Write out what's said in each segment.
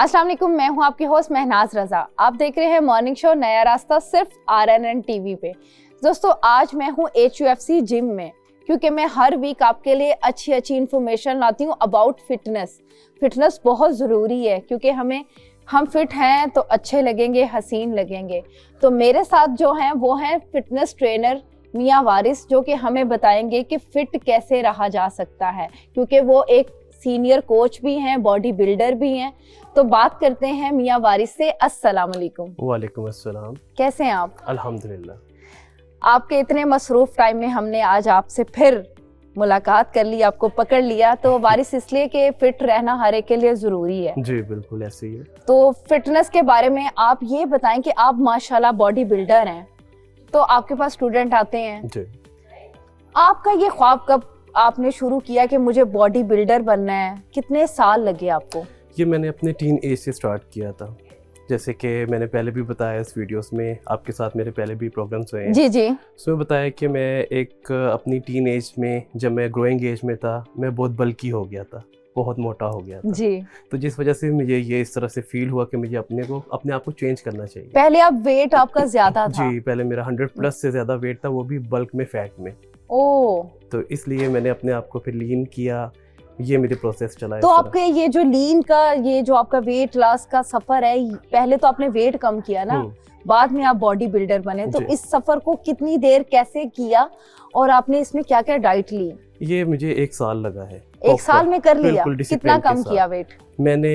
अस्सलाम वालेकुम, मैं हूं आपकी होस्ट महनाज रजा। आप देख रहे हैं मॉर्निंग शो नया रास्ता सिर्फ RNN टीवी पे। दोस्तों, आज मैं हूं HUFC जिम में, क्योंकि मैं हर वीक आपके लिए अच्छी इंफॉर्मेशन लाती हूं अबाउट फिटनेस। फिटनेस बहुत ज़रूरी है, क्योंकि हम फिट हैं तो अच्छे लगेंगे, हसीन लगेंगे। तो मेरे साथ जो हैं वो हैं फिटनेस ट्रेनर मियां वारिस, जो कि हमें बताएंगे कि फिट कैसे रहा जा सकता है, क्योंकि वो एक सीनियर कोच भी हैं, बॉडी बिल्डर भी हैं। तो बात करते हैं मियां वारिस से। अस्सलाम वालेकुम। वालेकुम अस्सलाम। कैसे हैं आप? अल्हम्दुलिल्लाह। आपके इतने मसरूफ टाइम में हमने आज आपसे फिर मुलाकात कर ली, आपको पकड़ लिया। तो वारिस, इसलिए कि फिट रहना हर एक के लिए ज़रूरी है। जी बिल्कुल ऐसे ही है। तो फिटनेस के बारे में आप ये बताएं कि आप माशाल्लाह बॉडी बिल्डर हैं, तो आपके पास स्टूडेंट आते हैं जी। आपका ये ख्वाब कब आपने शुरू किया कि मुझे बॉडी बिल्डर बनना है? कितने साल लगे आपको? ये मैंने अपने टीन एज से स्टार्ट किया था। जैसे कि मैंने पहले भी बताया इस वीडियोस में, आपके साथ मेरे पहले भी प्रोग्राम्स हुए हैं। जी जी। उसमें बताया कि मैं एक अपनी टीन एज में, जब मैं ग्रोइंग एज में था, मैं बहुत बल्की हो गया था, बहुत मोटा हो गया था जी। तो जिस वजह से मुझे ये इस तरह से फील हुआ कि मुझे अपने आप को चेंज करना चाहिए। पहले आप वेट आपका ज्यादा था? जी, पहले मेरा 100+ से ज़्यादा वेट था, वो भी बल्क में, फैट में। ओ, तो इसलिए मैंने अपने आप को फिर लीन किया। ये मेरे प्रोसेस चला। तो आपके ये जो लीन का, ये जो आपका वेट लॉस का सफर है, पहले तो आपने वेट कम किया ना, बाद में आप बॉडी बिल्डर बने। तो इस सफर को कितनी देर कैसे किया और आपने इसमें क्या क्या डाइट ली? ये मुझे 1 साल लगा है। 1 साल में कर लिया? कितना कम किया वेट? मैंने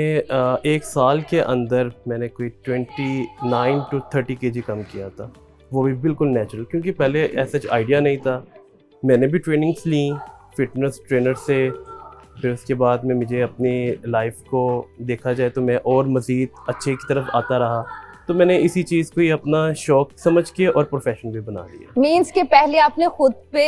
1 साल के अंदर मैंने कोई 29 to 30 kg कम किया था। वो भी बिल्कुल नेचुरल, क्योंकि पहले ऐसा आइडिया नहीं था। मैंने भी ट्रेनिंग्स ली फिटनेस ट्रेनर से। फिर उसके बाद में मुझे अपनी लाइफ को देखा जाए तो मैं और मज़ीद अच्छे की तरफ आता रहा। तो मैंने इसी चीज़ को ही अपना शौक समझ के और प्रोफेशन भी बना लिया। मीन्स के पहले आपने खुद पे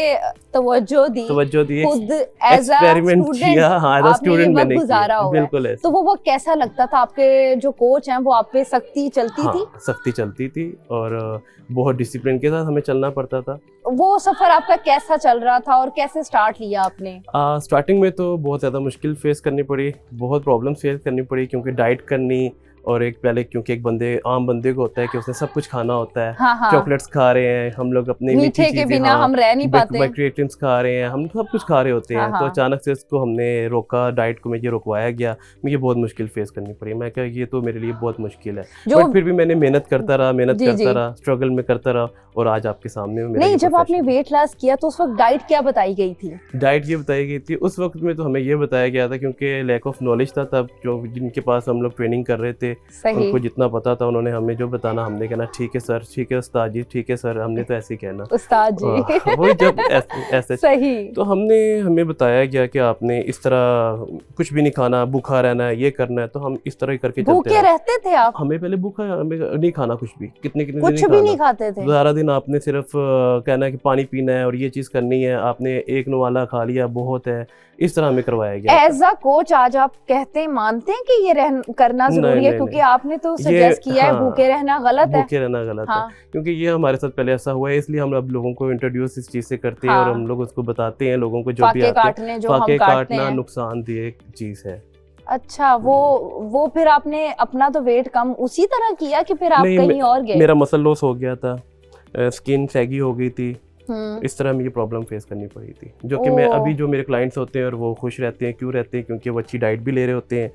तवज्जो दी, खुद एज एक्सपेरिमेंट किया। हाँ, एज अ स्टूडेंट मैंने गुजारा हुआ। बिल्कुल ऐसे। तो वो कैसा लगता था? आपके जो कोच हैं वो आप पे सख्ती चलती थी? सख्ती चलती थी और बहुत डिसिप्लिन के साथ हमें चलना पड़ता था। वो सफर आपका कैसा चल रहा था और कैसे स्टार्ट लिया आपने? स्टार्टिंग में तो बहुत ज़्यादा मुश्किल फेस करनी पड़ी, बहुत प्रॉब्लम फेस करनी पड़ी, क्योंकि डाइट करनी और क्योंकि एक आम बंदे को होता है कि उसने सब कुछ खाना होता है। हाँ। चॉकलेट्स खा रहे हैं हम लोग, अपने मीठे के बिना हम रह नहीं पाते। क्रिएटिन्स खा रहे हैं, हम सब कुछ खा रहे होते हैं। तो अचानक से इसको हमने रोका, डाइट को मुझे रुकवाया गया। मुझे बहुत मुश्किल फेस करनी पड़ी। मैं क्या, ये तो मेरे लिए बहुत मुश्किल है, बट फिर भी मैंने मेहनत करता रहा, स्ट्रगल में करता रहा और आज आपके सामने नहीं, जब आपने वेट लॉस किया तो उस वक्त डाइट क्या बताई गई थी? डाइट ये बताई गई थी उस वक्त में, तो हमें ये बताया गया था, क्योंकि लैक ऑफ नॉलेज था तब। जो जिनके पास हम लोग ट्रेनिंग कर रहे थे, उनको जितना पता था उन्होंने हमें जो बताना, हमने कहना ठीक है सर, ठीक है उस्ताद जी, ठीक है सर, हमने तो ऐसे ही कहना उस्ताद जी। वही जब ऐसे सही। तो हमें बताया गया कि आपने इस तरह कुछ भी नहीं खाना, भूखा रहना है, ये करना है। तो हम इस तरह ही करके भूखे रहते थे आप? हमें पहले भूखा, हमें नहीं खाना कुछ भी, कितने कुछ भी नहीं खाते थे? सारा दिन आपने सिर्फ कहना है कि पानी पीना है और ये चीज़ करनी है, आपने एक नवाला खा लिया बहुत है, इस तरह हमें करवाया गया। एज अ कोच आज आप मानते हैं कि ये करना जरूरी है? क्योंकि आपने तो सजेस्ट किया है भूखे रहना गलत है। भूखे रहना गलत है, क्योंकि ये हमारे साथ पहले ऐसा हुआ है, इसलिए हम अब लोगों को इंट्रोड्यूस इस चीज़ से करते हैं और हम लोग उसको बताते हैं लोगों को, जो भी फाके काटना नुकसानदेह चीज़ है। अच्छा, वो फिर आपने अपना तो वेट कम उसी तरह किया कि फिर आप कहीं और गए? मेरा मसल लॉस हो गया था, स्किन सैगी हो गई थी, इस तरह मुझे प्रॉब्लम फेस करनी पड़ी थी। जो कि मैं अभी, जो मेरे क्लाइंट्स होते हैं और वो खुश रहते हैं, क्यों रहते हैं? क्योंकि वो अच्छी डाइट भी ले रहे होते हैं,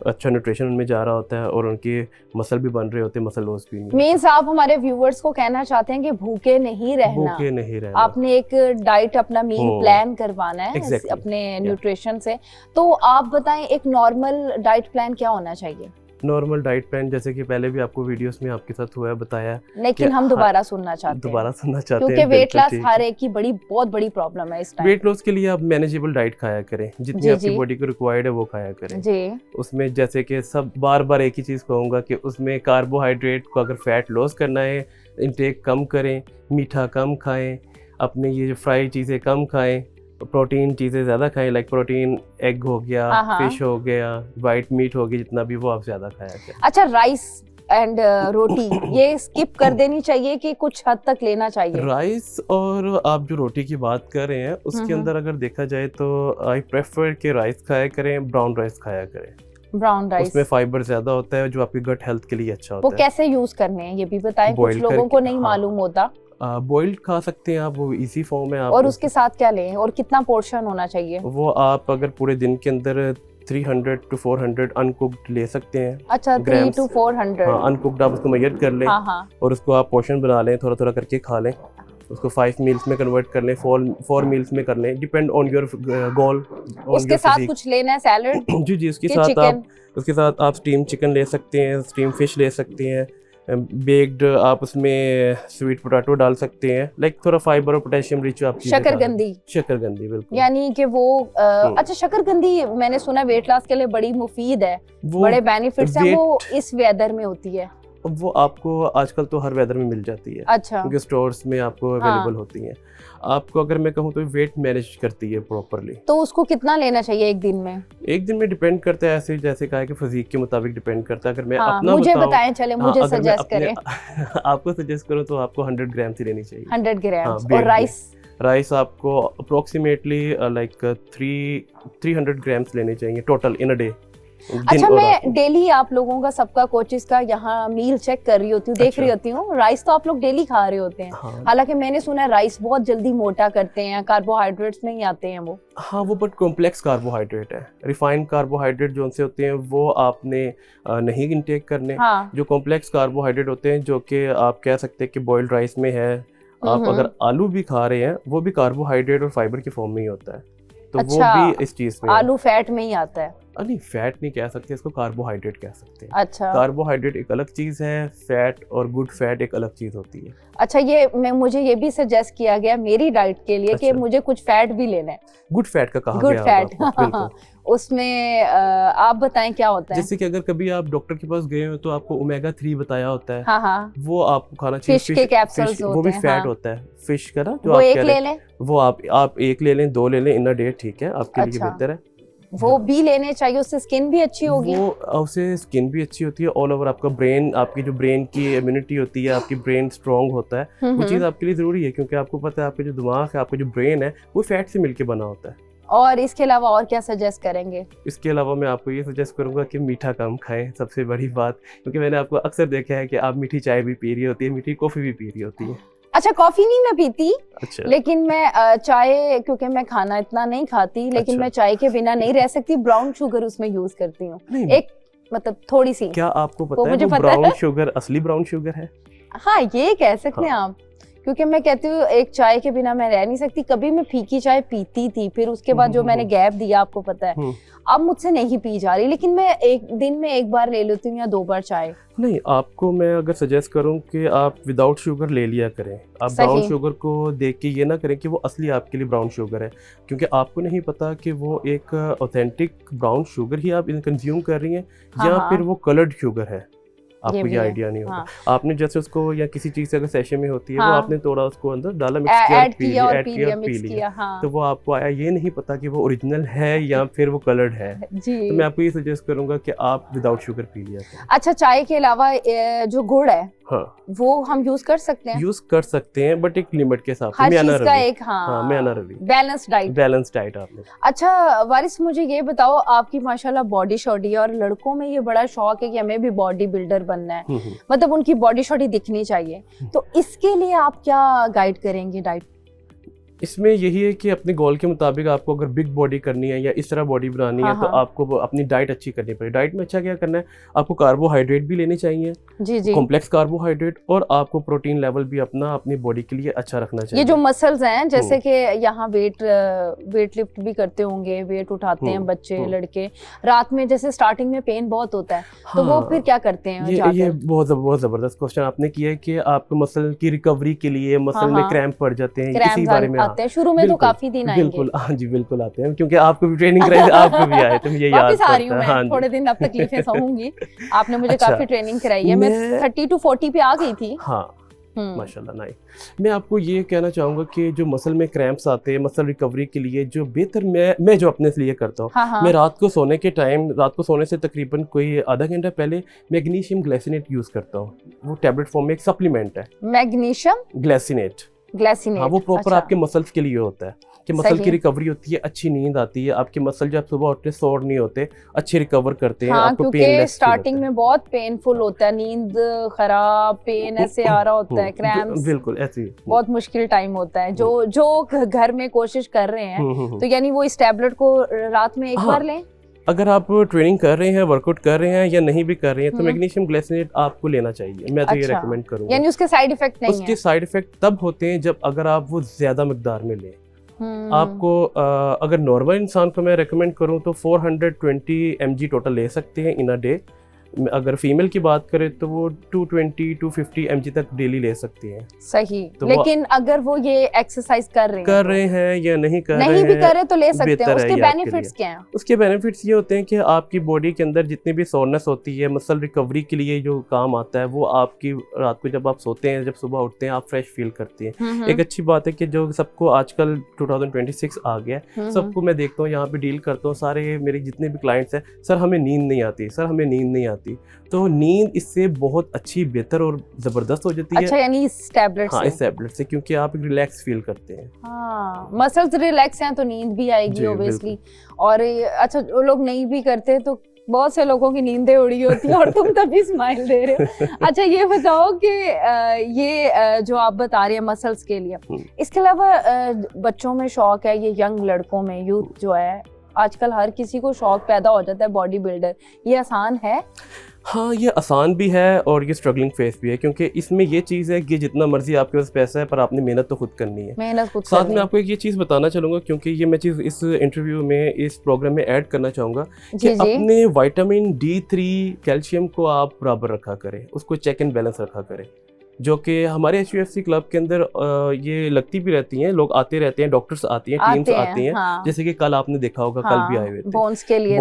अच्छा न्यूट्रिशन उनमें जा रहा होता है और उनके मसल भी बन रहे होते हैं, मसल लॉस भी नहीं। मीन्स आप हमारे व्यूअर्स को कहना चाहते हैं कि भूखे नहीं रहना, आपने एक डाइट, अपना मील प्लान करवाना है अपने न्यूट्रिशन से। तो आप बताएं, एक नॉर्मल डाइट प्लान क्या होना चाहिए? नॉर्मल डाइट प्लान, जैसे कि पहले भी आपको वीडियोस में आपके साथ हुआ है, बताया, लेकिन हम दोबारा सुनना चाहते हैं क्योंकि वेट लॉस हर एक की बहुत बड़ी प्रॉब्लम है इस टाइम। वेट लॉस के लिए आप मैनेजेबल डाइट खाया करें, जितनी आपकी बॉडी को रिक्वायर्ड है वो खाया करें जी। उसमें जैसे कि सब बार एक ही चीज़ कहूँगा कि उसमें कार्बोहाइड्रेट को अगर फैट लॉस करना है, इंटेक कम करें, मीठा कम खाएं, अपने ये जो फ्राई चीज़ें कम खाएं, प्रोटीन चीज़ें ज़्यादा खाएं, लाइक प्रोटीन एग हो गया, फिश हो गया, वाइट मीट हो गया, जितना भी वो आप ज़्यादा खाया करें। अच्छा, राइस एंड रोटी ये स्किप कर देनी चाहिए कि कुछ हद तक लेना चाहिए? राइस और आप जो रोटी की बात कर रहे हैं उसके अंदर अगर देखा जाए तो आई प्रेफर कि राइस खाया करें, ब्राउन राइस खाया करें। ब्राउन राइस, उसमें फाइबर ज्यादा होता है जो आपकी गट हेल्थ के लिए अच्छा होता वो है। कैसे यूज करने हैं ये भी बताएं, कुछ Boil लोगों को करके, नहीं हाँ। मालूम होता। बॉइल्ड खा सकते हैं आप, वो इजी फॉर्म है। आप और उसके साथ क्या लें और कितना पोर्शन होना चाहिए? वो आप अगर पूरे दिन के अंदर 300 to 400 अनकुक्ड ले सकते हैं। अच्छा, 3 grams, to 400। हाँ, अनकुक्ड आप उसको मेजर कर लें। हाँ हाँ। और उसको आप पोर्शन बना लें, थोड़ा थोड़ा करके खा लें। उसको 5 मील्स में कन्वर्ट कर लें, 4 मील्स में कर लें, depend on your goal, on उसके योर साथ फिजिक। कुछ लेना है, सैलड जी जी, उसके कि साथ चिकन? उसके साथ आप स्टीम चिकन ले सकते हैं, स्टीम फिश ले सकते हैं, बेक्ड आप उसमें स्वीट पोटैटो डाल सकते हैं। लाइक थोड़ा फाइबर और पोटेशियम रिच आप चीज़ें डाल सकते हैं। शकरकंदी? शकरकंदी, बिल्कुल। यानी कि वो अच्छा, शकरकंदी मैंने सुना वेट लॉस के लिए बड़ी मुफीद है, वो बड़े बेनिफिट्स हैं। वो इस वेदर में होती है? वो आपको आजकल तो हर वेदर में मिल जाती है, अच्छा, क्योंकि स्टोर्स में आपको अवेलेबल होती हैं। आपको अगर मैं कहूँ तो वेट मैनेज करती है प्रॉपरली। तो उसको कितना लेना चाहिए एक दिन में? एक दिन में डिपेंड करता है, ऐसे जैसे कहा है कि फिजिक के मुताबिक डिपेंड करता है। अगर मैं हाँ, अपना मुझे बताऊं, बताएं, चले हाँ, मुझे अगर मैं सजेस्ट करें। आपको सजेस्ट करूँ तो आपको 100 ग्राम ही लेनी चाहिए। 100 ग्राम। हाँ, और baked राइस? राइस आपको अप्रोक्सीमेटली लाइक 300 ग्राम्स लेने चाहिए टोटल इन अ डे। अच्छा, मैं डेली आप लोगों का, सबका कोचिस का यहाँ मील चेक कर रही होती हूँ, देख अच्छा। रही होती हूँ। राइस तो आप लोग डेली खा रहे होते हैं। हाँ, हालांकि मैंने सुना है राइस बहुत जल्दी मोटा करते हैं, कार्बोहाइड्रेट्स में ही आते हैं वो। हाँ, वो बट कॉम्प्लेक्स कार्बोहाइड्रेट है। रिफाइंड कार्बोहाइड्रेट जो उनसे होते हैं वो आपने नहीं इनटेक करने। हाँ। जो कॉम्प्लेक्स कार्बोहाइड्रेट होते हैं, जो कि आप कह सकते हैं कि बॉइल्ड राइस में है, आप अगर आलू भी खा रहे हैं वो भी कार्बोहाइड्रेट और फाइबर की फॉर्म में ही होता है। तो अच्छा, वो भी इस चीज़ में आलू फैट में ही आता है? नहीं, फैट नहीं कह सकते, इसको कार्बोहाइड्रेट कह सकते हैं। अच्छा। कार्बोहाइड्रेट एक अलग चीज़ है, फैट और गुड फैट एक अलग चीज़ होती है। अच्छा, मुझे ये भी सजेस्ट किया गया मेरी डाइट के लिए कि अच्छा। मुझे कुछ फैट भी लेना है। गुड फैट का कहा गुड गया फैट, होगा आपको, बिल्कुल। उसमें आप बताएं क्या होता है? जैसे कि अगर कभी आप डॉक्टर के पास गए हो तो आपको ओमेगा 3 बताया होता है। हाँ हाँ। वो आपको खाना चाहिए। फिश के कैप्सूल्स वो भी होते हैं, फैट हाँ। होता है फिश का ना, जो वो आप एक कह ले रहे लें? वो आप एक ले लें, 2 ले लें इन अ डे, ठीक है, आपके लिए अच्छा। बेहतर है। वो भी लेने चाहिए, उससे स्किन भी अच्छी होगी? वो उससे स्किन भी अच्छी होती है, ऑल ओवर आपका ब्रेन, आपकी जो ब्रेन की इम्यूनिटी होती है, आपकी ब्रेन स्ट्रांग होता है। वो चीज़ आपके लिए ज़रूरी है, क्योंकि आपको पता है आपका जो दिमाग है, आपका जो ब्रेन है, वो फैट से मिलके बना होता है। और इसके अलावा और क्या सजेस्ट करेंगे? इसके अलावा मैं आपको ये सजेस्ट करूंगा कि मीठा कम खाएं, सबसे बड़ी बात, क्योंकि मैंने आपको अक्सर देखा है कि आप मीठी चाय भी पी रही होती है, मीठी कॉफ़ी भी पी रही होती है। अच्छा, कॉफी नहीं मैं पीती। अच्छा। लेकिन मैं चाय, क्योंकि मैं खाना इतना नहीं खाती, लेकिन अच्छा। मैं चाय के बिना नहीं रह सकती। ब्राउन शुगर उसमें यूज करती हूँ, नहीं, एक मतलब थोड़ी सी। क्या आपको वो पता है मुझे वो पता है। ब्राउन शुगर असली ब्राउन शुगर है? हाँ, ये कह सकते हैं आप, क्योंकि मैं कहती हूँ एक चाय के बिना मैं रह नहीं सकती। कभी मैं फीकी चाय पीती थी, फिर उसके बाद जो मैंने गैप दिया, आपको पता है, अब मुझसे नहीं पी जा रही। लेकिन मैं एक दिन में एक बार ले लेती हूँ या 2 बार चाय। नहीं, आपको मैं अगर सजेस्ट करूं कि आप विदाउट शुगर ले लिया करें। आप ब्राउन शुगर को देख के ये ना करें कि वो असली आपके लिए ब्राउन शुगर है, क्योंकि आपको नहीं पता कि वो एक ऑथेंटिक ब्राउन शुगर ही आप कंज्यूम कर रही हैं, या फिर वो कलर्ड शुगर है। आपको ये आइडिया नहीं होगा। हाँ। आपने जैसे उसको, या किसी चीज़ से अगर सेशन में होती है, वो आपने थोड़ा उसको अंदर डाला, मिक्स किया, ऐड किया और पी लिया। हाँ। तो वो आपको आया, ये नहीं पता कि वो ओरिजिनल है या फिर वो कलर्ड है। जी। तो मैं आपको ये सजेस्ट करूंगा कि आप विदाउट शुगर पी लिया करें। अच्छा, चाय के अलावा जो गुड़ है, हाँ, वो हम यूज कर सकते हैं? यूज कर सकते हैं, बट एक लिमिट के साथ। हर चीज का एक, हाँ, बैलेंस डाइट आपने। अच्छा वारिस, मुझे ये बताओ, आपकी माशाल्लाह बॉडी शॉडी है, और लड़कों में ये बड़ा शौक है कि हमें भी बॉडी बिल्डर बनना है, मतलब उनकी बॉडी शॉडी दिखनी चाहिए। तो इसके लिए आप क्या गाइड करेंगे डाइट? इसमें यही है कि अपने गोल के मुताबिक आपको अगर बिग बॉडी करनी है या इस तरह बॉडी बनानी है, तो आपको अपनी डाइट अच्छी करनी पड़ेगी। डाइट में अच्छा क्या करना है, आपको कार्बोहाइड्रेट भी लेने चाहिए, जी जी, कॉम्प्लेक्स कार्बोहाइड्रेट, और आपको प्रोटीन लेवल भी अपना अपनी बॉडी के लिए अच्छा रखना चाहिए। ये जो मसल्स हैं, जैसे कि यहाँ वेट लिफ्ट भी करते होंगे, वेट उठाते हैं बच्चे, लड़के, रात में जैसे स्टार्टिंग में पेन बहुत होता है, तो वो फिर क्या करते हैं? ये बहुत जबरदस्त क्वेश्चन आपने किया है कि आपको मसल की रिकवरी के लिए मसल में क्रैम्प पड़ जाते हैं, इसी बारे में आते हैं शुरू में, तो काफी दिन आएंगे। बिल्कुल, हाँ जी, बिल्कुल आते हैं, क्योंकि आपको भी ट्रेनिंग कराई, आपको भी आए, तो मुझे याद पड़ता है। हाँ, थोड़े दिन अब तकलीफें सहूंगी। आपने मुझे काफी ट्रेनिंग कराई है, मैं 30 to 40 पे आ गई थी। हाँ, माशाल्लाह, नाइस। मैं आपको ये कहना चाहूँगा कि जो मसल में क्रैम्प्स आते हैं, मसल रिकवरी के लिए जो बेहतर मैं जो अपने लिए करता हूँ, मैं रात को सोने से तकरीबन कोई आधा घंटा पहले मैग्नीशियम ग्लाइसिनेट यूज़ करता हूँ। वो टैबलेट फॉर्म में एक सप्लीमेंट है, मैग्नीशियम ग्लाइसिनेट। ग्लाइसिनेट, हाँ, वो प्रॉपर अच्छा। आपके मसल्स के लिए होता है कि मसल सही। की रिकवरी होती है, अच्छी नींद आती है, आपके मसल जब सुबह उठते सोर नहीं होते, अच्छे रिकवर करते हैं, हाँ, आपको क्योंकि पेनलेस स्टार्टिंग में बहुत पेनफुल होता है, नींद खराब, पेन ऐसे आ रहा होता है, क्रैम्प्स, बिल्कुल ऐसे ही। बहुत मुश्किल टाइम होता है। जो घर में कोशिश कर रहे हैं तो यानी वो इस टैबलेट को रात में एक हाँ, बार लें। अगर आप ट्रेनिंग कर रहे हैं, वर्कआउट कर रहे हैं या नहीं भी कर रहे हैं तो मैग्नीशियम ग्लाइसिनेट आपको लेना चाहिए, मैं तो ये अच्छा, रेकमेंड करूंगा। यानी उसके साइड इफेक्ट नहीं उसके है। साइड इफेक्ट तब होते हैं जब अगर आप वो ज्यादा मिकदार में लें। आपको अगर नॉर्मल इंसान को मैं रेकमेंड करूं तो 420 mg टोटल ले सकते हैं इन अ डे। अगर फीमेल की बात करें तो वो 220-250 mg तक डेली ले सकती हैं। सही, तो लेकिन अगर वो ये एक्सरसाइज कर रहे हैं या नहीं कर रहे हैं, नहीं भी कर रहे तो ले सकते हैं। बेहतर है उसके ये आपके बेनिफिट्स लिए। क्या हैं? उसके बेनिफिट्स ये होते हैं कि आपकी बॉडी के अंदर जितनी भी सोरनेस होती है, मसल रिकवरी के लिए जो काम आता है वो आपकी रात को जब आप सोते हैं, जब सुबह उठते हैं, आप फ्रेश फील करते हैं। एक अच्छी बात है कि जो सबको आजकल 2026 आ गया है, सबको मैं देखता हूँ यहाँ पे डील करता हूँ, सारे मेरे जितने भी क्लाइंट्स हैं, सर हमें नींद नहीं आती, सर हमें नींद नहीं आती। तो नींद इससे बहुत अच्छी, बेहतर और जबरदस्त हो जाती है। अच्छा, यानी इस टैबलेट हाँ, से? इस टैबलेट से, क्योंकि आप रिलैक्स फील करते हैं। हाँ, मसल्स रिलैक्स हैं तो नींद भी आएगी ऑब्वियसली। और अच्छा, जो लोग नहीं भी करते तो बहुत से लोगों की नींदें उड़ी होती है और तुम तभी स्माइल दे रहे हो। अच्छा, ये बताओ कि ये जो आप बता रहे हैं मसल्स के लिए, इसके अलावा बच्चों में शौक है, ये यंग लड़कों में, यूथ जो है आजकल हर किसी को शौक पैदा हो जाता है बॉडी बिल्डर, ये आसान है? हाँ, ये आसान भी है और ये स्ट्रगलिंग फेस भी है, क्योंकि इसमें ये चीज़ है कि जितना मर्जी आपके पास पैसा है पर आपने मेहनत तो खुद करनी है। मेहनत खुद साथ में आपको एक ये चीज़ बताना चलूँगा, क्योंकि ये मैं चीज़ इस इंटरव्यू में, इस प्रोग्राम में ऐड करना चाहूँगा कि अपने विटामिन D3 कैल्शियम को आप बराबर रखा करें, उसको चेक एंड बैलेंस रखा करें, जो कि हमारे HUFC क्लब के अंदर ये लगती भी रहती हैं, लोग आते रहते हैं, डॉक्टर्स आती हैं, टीम्स आती हैं। हाँ। जैसे कि कल आपने देखा होगा, कल भी आए हुए थे, बोन्स के लिए,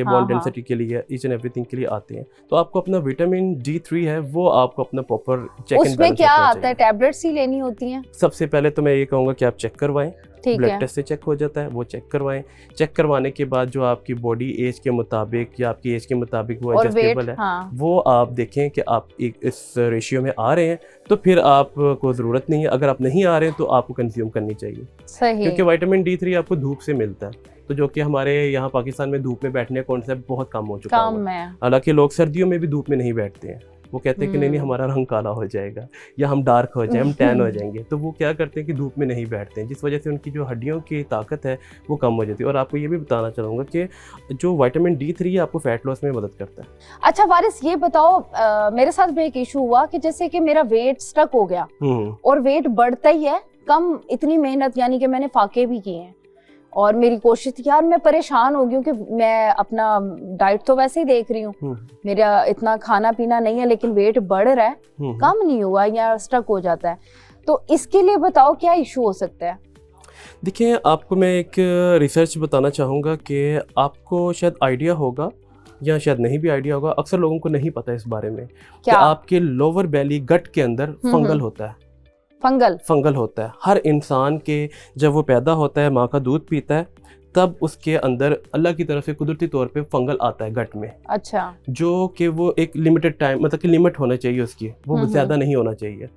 बोन डेंसिटी के लिए, ईच एंड एवरीथिंग के लिए आते हैं। तो आपको अपना विटामिन D3 है वो आपको अपना प्रॉपर चेक एंड बैलेंस उसमें क्या आता है? टैबलेट्स ही लेनी होती हैं? सबसे पहले तो मैं ये कहूँगा कि आप चेक करवाएं, ब्लड टेस्ट से चेक हो जाता है, वो चेक करवाएं। चेक करवाने के बाद जो आपकी बॉडी एज के मुताबिक या आपकी एज के मुताबिक वो एडजस्टेबल है, हाँ। वो आप देखें कि आप एक इस रेशियो में आ रहे हैं तो फिर आपको ज़रूरत नहीं है। अगर आप नहीं आ रहे हैं तो आपको कंज्यूम करनी चाहिए। सही। क्योंकि विटामिन D3 आपको धूप से मिलता है, तो जो कि हमारे यहाँ पाकिस्तान में धूप में बैठने का कॉन्सेप्ट बहुत कम हो चुका है। हालांकि लोग सर्दियों में भी धूप में नहीं बैठते हैं, वो कहते हैं कि नहीं हमारा रंग काला हो जाएगा या हम डार्क हो जाए, हम टैन हो जाएंगे, तो वो क्या करते हैं कि धूप में नहीं बैठते हैं, जिस वजह से उनकी जो हड्डियों की ताकत है वो कम हो जाती है। और आपको ये भी बताना चाहूँगा कि जो विटामिन D3 है आपको फैट लॉस में मदद करता है। अच्छा वारिस, ये बताओ, मेरे साथ भी एक इशू हुआ कि जैसे कि मेरा वेट स्टक हो गया और वेट बढ़ता ही है कम, इतनी मेहनत, यानी कि मैंने फाके भी किए हैं और मेरी कोशिश थी, यार मैं परेशान हो गई हूँ कि मैं अपना डाइट तो वैसे ही देख रही हूँ, मेरा इतना खाना पीना नहीं है, लेकिन वेट बढ़ रहा है, कम नहीं हुआ या स्टक हो जाता है। तो इसके लिए बताओ क्या इशू हो सकता है? देखिए, आपको मैं एक रिसर्च बताना चाहूँगा कि आपको शायद आइडिया होगा या शायद नहीं भी आइडिया होगा, अक्सर लोगों को नहीं पता इस बारे में कि आपके लोअर बेली गट के अंदर फंगल होता है। फंगल होता है हर इंसान के, जब वो पैदा होता है, माँ का दूध पीता है, तब उसके अंदर अल्लाह की तरफ से कुदरती तौर पे फंगल आता है गट में। अच्छा। जो कि वो एक लिमिटेड टाइम, मतलब कि लिमिट होना चाहिए उसकी, वो ज़्यादा नहीं होना चाहिए।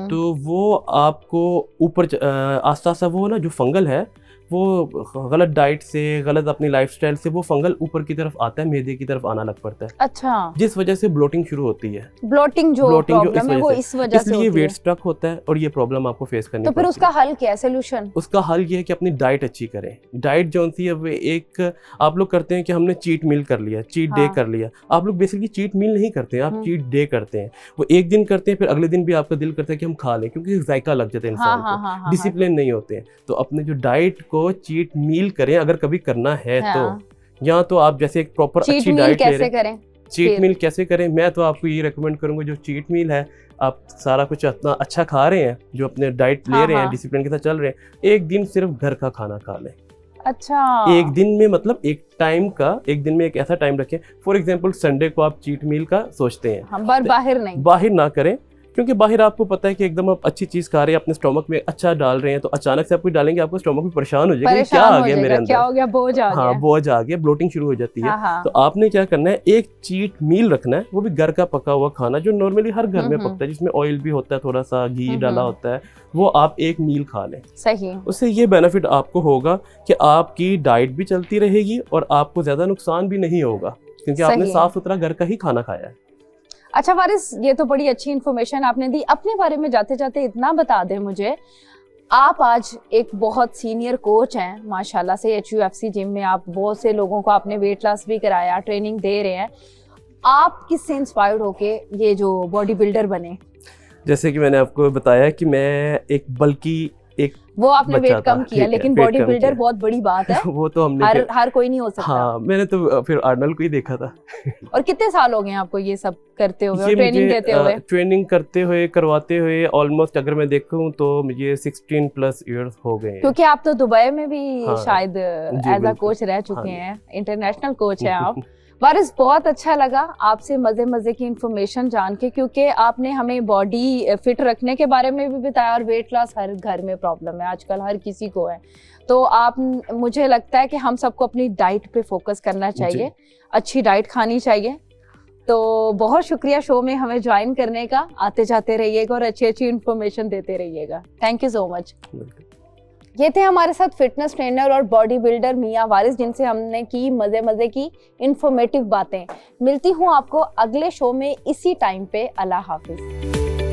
तो वो आपको ऊपर आस्ता आस्ता वो ना जो फंगल है वो गलत डाइट से, गलत अपनी लाइफस्टाइल से वो फंगल ऊपर की तरफ आता है, मैदे की तरफ आना लग पड़ता है। अच्छा। जिस वजह से ब्लोटिंग शुरू होती है। ब्लोटिंग जो प्रॉब्लम है वो इस वजह से, इसलिए वेट स्टक होता है और ये प्रॉब्लम आपको फेस करनी पड़ती है। तो फिर उसका हल क्या है, सोल्यूशन? उसका हल ये है कि अपनी डाइट अच्छी करें। डाइट जो सी है वो एक आप लोग करते हैं कि हमने चीट मील कर लिया, चीट डे कर लिया। आप लोग बेसिकली चीट मील नहीं करते हैं, आप चीट डे करते हैं। वो एक दिन करते हैं, फिर अगले दिन भी आपका दिल करता है कि हम खा लें, क्योंकि जायका लग जाता है इंसान को, डिसिप्लिन नहीं होते हैं। तो अपने जो डाइट को चीट मील करें, अगर कभी करना है तो। या तो आप जैसे एक प्रॉपर अच्छी डाइट ले रहे हैं। चीट मील कैसे करें? मैं तो आपको ये रेकमेंड करूंगा, जो चीट मील है आप सारा कुछ अपना अच्छा खा रहे हैं, जो अपने डाइट ले रहे हैं, डिसिप्लिन के साथ चल रहे हैं, एक दिन सिर्फ घर का खाना खा लें। अच्छा। एक दिन में, मतलब एक टाइम का, एक दिन में एक ऐसा टाइम रखें, फॉर एग्जांपल संडे को आप चीट मील का सोचते हैं, बाहर नहीं, बाहर ना करें, क्योंकि बाहर आपको पता है कि एकदम आप अच्छी चीज़ खा रहे हैं, अपने स्टोमक में अच्छा डाल रहे हैं, तो अचानक से आप कुछ डालेंगे, आपको स्टोमक भी परेशान हो जाएगा, क्या आ गया मेरे अंदर, क्या हो गया, बोझ आ गया। हाँ, बोझ आ गया, ब्लोटिंग शुरू हो जाती है। हाँ। तो आपने क्या करना है, एक चीट मील रखना है, वो भी घर का पका हुआ खाना जो नॉर्मली हर घर में पकता है, जिसमें ऑयल भी होता है, थोड़ा सा घी डाला होता है, वो आप एक मील खा लें। सही। उससे ये बेनिफिट आपको होगा कि आपकी डाइट भी चलती रहेगी और आपको ज़्यादा नुकसान भी नहीं होगा, क्योंकि आपने साफ सुथरा घर का ही खाना खाया है। अच्छा वारिस, ये तो बड़ी अच्छी इन्फॉर्मेशन आपने दी। अपने बारे में जाते जाते इतना बता दें मुझे, आप आज एक बहुत सीनियर कोच हैं माशाल्लाह से, HUFC जिम में आप बहुत से लोगों को आपने वेट लॉस भी कराया, ट्रेनिंग दे रहे हैं। आप किससे इंस्पायर्ड होके ये जो बॉडी बिल्डर बने? जैसे कि मैंने आपको बताया कि मैं एक बल्कि एक वो आपने वेट कम किया, लेकिन बॉडी बिल्डर बहुत बड़ी बात है। वो तो हमने हर कोई नहीं हो सकता। हाँ, मैंने तो फिर आर्नल्ड को ही देखा था। और कितने साल हो गए आपको ये सब करते हुए और ट्रेनिंग देते हुए? ट्रेनिंग करते हुए, करवाते हुए ऑलमोस्ट अगर मैं देखूं तो मुझे 16+ इयर्स हो गए हैं। क्योंकि आप तो दुबई में भी शायद एज अ कोच रह चुके हैं, इंटरनेशनल कोच हैं आप। वारिस, बहुत अच्छा लगा आपसे मजे की इंफॉर्मेशन जान के, क्योंकि आपने हमें बॉडी फिट रखने के बारे में भी बताया, और वेट लॉस हर घर में प्रॉब्लम है आजकल, हर किसी को है। तो आप, मुझे लगता है कि हम सबको अपनी डाइट पे फोकस करना चाहिए, अच्छी डाइट खानी चाहिए। तो बहुत शुक्रिया शो में हमें ज्वाइन करने का, आते जाते रहिएगा और अच्छी इंफॉर्मेशन देते रहिएगा। Thank you so much. ये थे हमारे साथ फिटनेस ट्रेनर और बॉडी बिल्डर मियां वारिस, जिनसे हमने की मजे की इंफॉर्मेटिव बातें। मिलती हूँ आपको अगले शो में इसी टाइम पे। अल्लाह हाफिज।